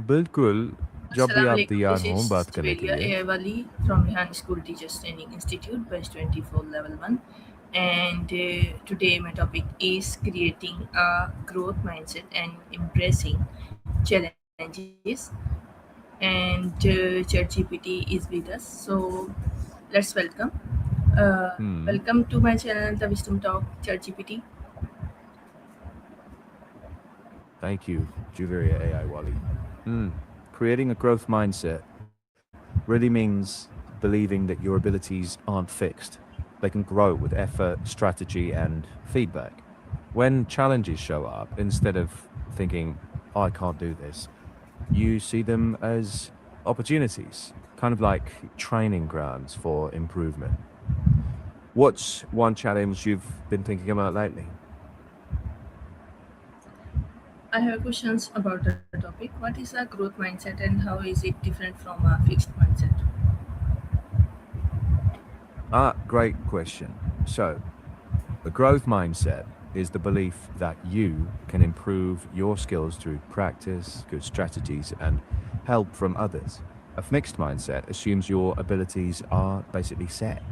बिल्कुल। जब भी आप Assalamualaikum. तैयार This हों is बात करने के Juvelia लिए। Ayawali from Rehan School Teachers Training Institute, Batch 24 Level 1. And today my topic is creating a growth mindset and embracing challenges. And ChatGPT is with us. So let's welcome. Hmm. Welcome to my channel, The Wisdom Talk, ChatGPT. Thank you, Juveria AI Wali. Hmm. Creating a growth mindset really means believing that your abilities aren't fixed. They can grow with effort, strategy, and feedback. When challenges show up, instead of thinking, I can't do this, you see them as opportunities, kind of like training grounds for improvement. What's one challenge you've been thinking about lately? I have questions about the topic. What is a growth mindset and how is it different from a fixed mindset? Great question. So, a growth mindset is the belief that you can improve your skills through practice, good strategies, and help from others. A fixed mindset assumes your abilities are basically set.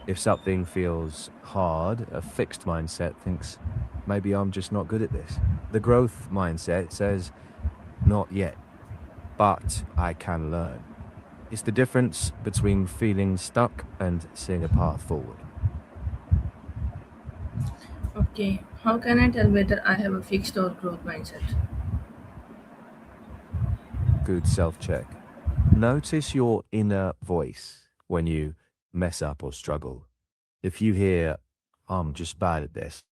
If something feels hard, a fixed mindset thinks, maybe I'm just not good at this. The growth mindset says, not yet, but I can learn. It's the difference between feeling stuck and seeing a path forward. Okay, how can I tell whether I have a fixed or growth mindset? Good self check. Notice your inner voice when you mess up or struggle. If you hear, I'm just bad at this,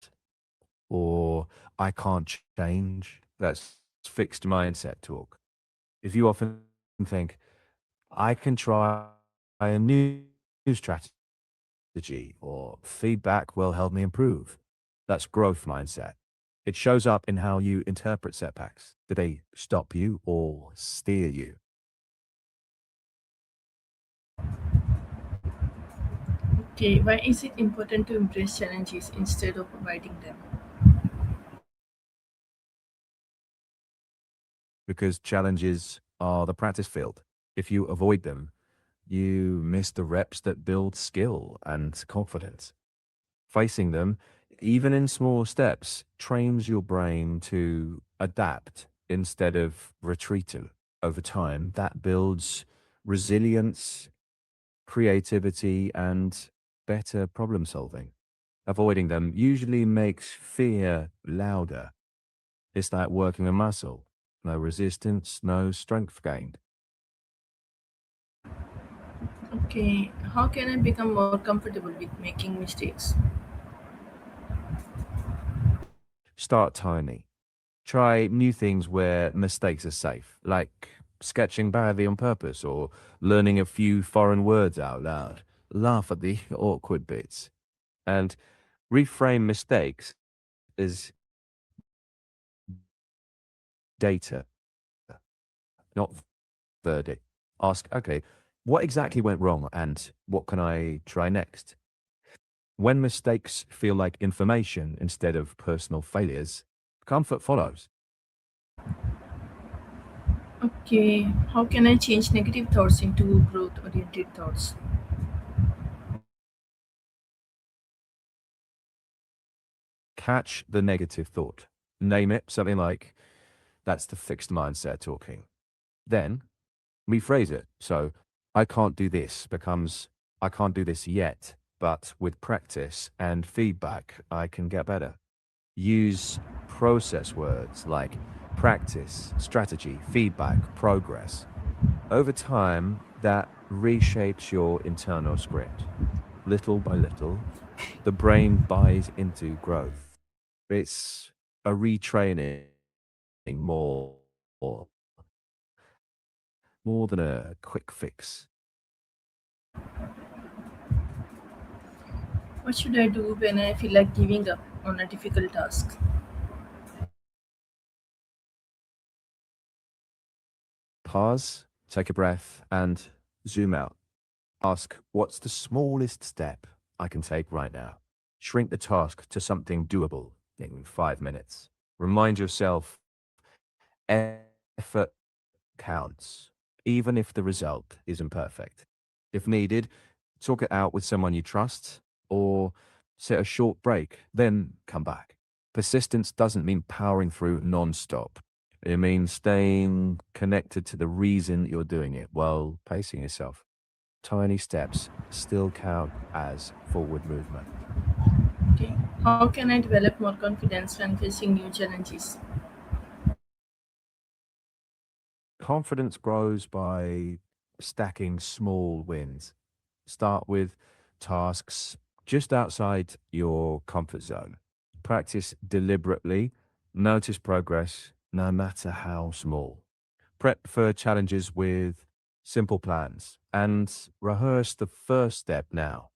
or I can't change, that's fixed mindset talk. If you often think, I can try a new strategy, or feedback will help me improve, that's growth mindset. It shows up in how you interpret setbacks. Do they stop you or steer you? Okay, why is it important to embrace challenges instead of avoiding them? Because challenges are the practice field. If you avoid them, you miss the reps that build skill and confidence. Facing them, even in small steps, trains your brain to adapt instead of retreating. Over time, that builds resilience, creativity, and better problem solving. Avoiding them usually makes fear louder. It's like working a muscle. No resistance, no strength gained. Okay, how can I become more comfortable with making mistakes? Start tiny. Try new things where mistakes are safe, like sketching badly on purpose or learning a few foreign words out loud. Laugh at the awkward bits and reframe mistakes as data, not verdict. Ask, okay, what exactly went wrong and what can I try next? When mistakes feel like information instead of personal failures, comfort follows. Okay, how can I change negative thoughts into growth oriented thoughts? Catch the negative thought. Name it something like, that's the fixed mindset talking. Then rephrase it. So, I can't do this becomes, I can't do this yet, but with practice and feedback, I can get better. Use process words like practice, strategy, feedback, progress. Over time, that reshapes your internal script. Little by little, the brain buys into growth. It's a retraining more, more than a quick fix. What should I do when I feel like giving up on a difficult task? Pause, take a breath, and zoom out. Ask, what's the smallest step I can take right now? Shrink the task to something doable in 5 minutes. Remind yourself, effort counts, even if the result isn't perfect. If needed, talk it out with someone you trust or set a short break, then come back. Persistence doesn't mean powering through non-stop. It means staying connected to the reason you're doing it while pacing yourself. Tiny steps still count as forward movement. Okay. How can I develop more confidence when facing new challenges? Confidence grows by stacking small wins. Start with tasks just outside your comfort zone. Practice deliberately. Notice progress, no matter how small. Prep for challenges with simple plans and rehearse the first step now.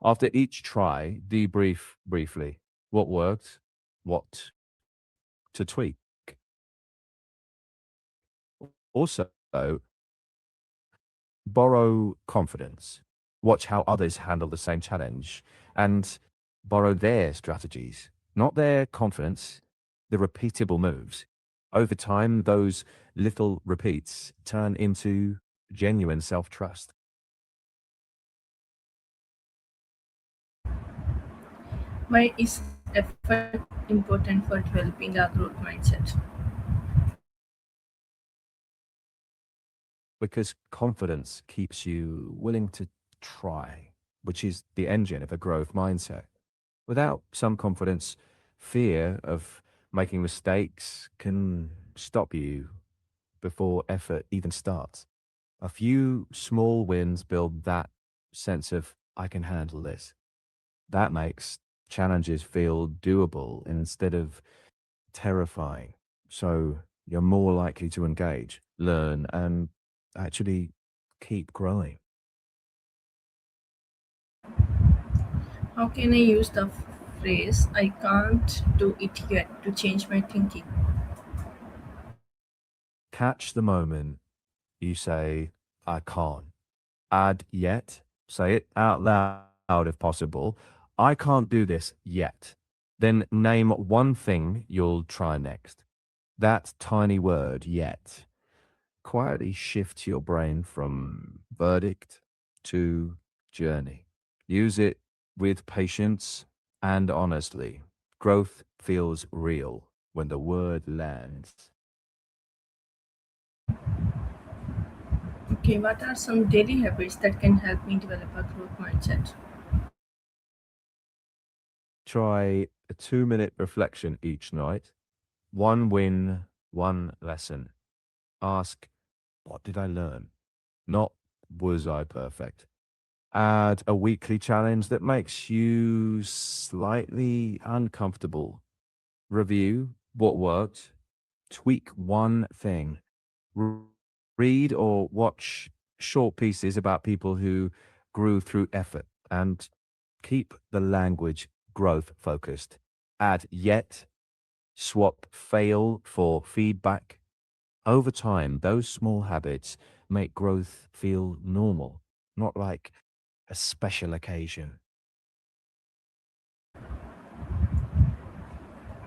After each try, debrief briefly what worked, what to tweak. Also, borrow confidence. Watch how others handle the same challenge and borrow their strategies, not their confidence, the repeatable moves. Over time, those little repeats turn into genuine self trust. Why is effort important for developing a growth mindset? Because confidence keeps you willing to try, which is the engine of a growth mindset. Without some confidence, fear of making mistakes can stop you before effort even starts. A few small wins build that sense of, I can handle this. That makes challenges feel doable instead of terrifying. So you're more likely to engage, learn, and actually keep growing. How can I use the phrase I can't do it yet to change my thinking? Catch the moment you say, I can't. Add yet, say it out loud if possible. I can't do this yet. Then name one thing you'll try next. That tiny word, yet, quietly shifts your brain from verdict to journey. Use it with patience and honestly. Growth feels real when the word lands. Okay, what are some daily habits that can help me develop a growth mindset? Try a 2-minute reflection each night. One win, one lesson. Ask, what did I learn? Not, was I perfect? Add a weekly challenge that makes you slightly uncomfortable. Review what worked, tweak one thing, R- read or watch short pieces about people who grew through effort, and keep the language growth focused. Add yet, swap fail for feedback. Over time, those small habits make growth feel normal, not like a special occasion.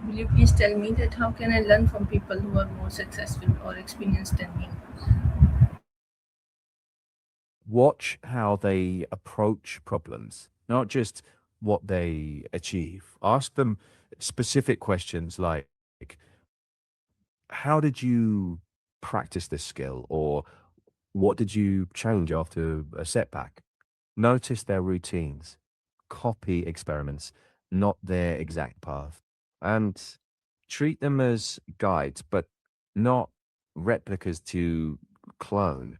Will you please tell me that how can I learn from people who are more successful or experienced than me? Watch how they approach problems, not just what they achieve. Ask them specific questions like, how did you practice this skill? Or what did you change after a setback? Notice their routines, copy experiments, not their exact path, and treat them as guides, but not replicas to clone.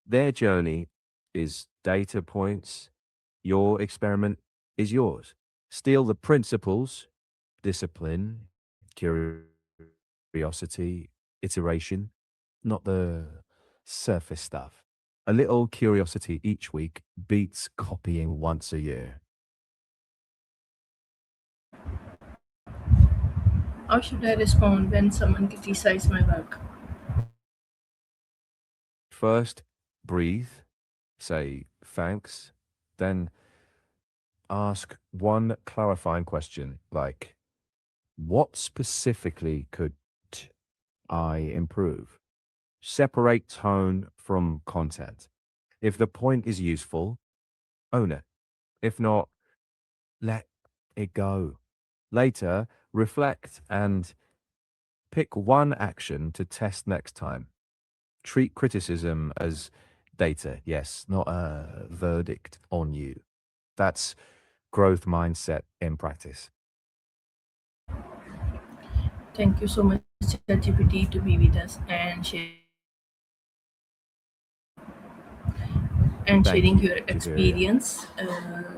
Their journey is data points, your experiment is yours. Steal the principles, discipline, curiosity, iteration, not the surface stuff. A little curiosity each week beats copying once a year. How should I respond when someone criticizes my work? First, breathe, say thanks, then ask one clarifying question like, what specifically could I improve? Separate tone from content. If the point is useful, own it. If not, let it go. Later, reflect and pick one action to test next time. Treat criticism as data, yes, not a verdict on you. That's growth mindset in practice. Thank you so much, ChatGPT, to be with us and Thank sharing you, your Javiria. experience.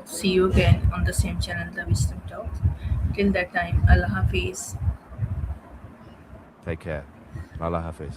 See you again on the same channel, The Wisdom Talks. Till that time, Allah Hafiz. Take care. Allah Hafiz.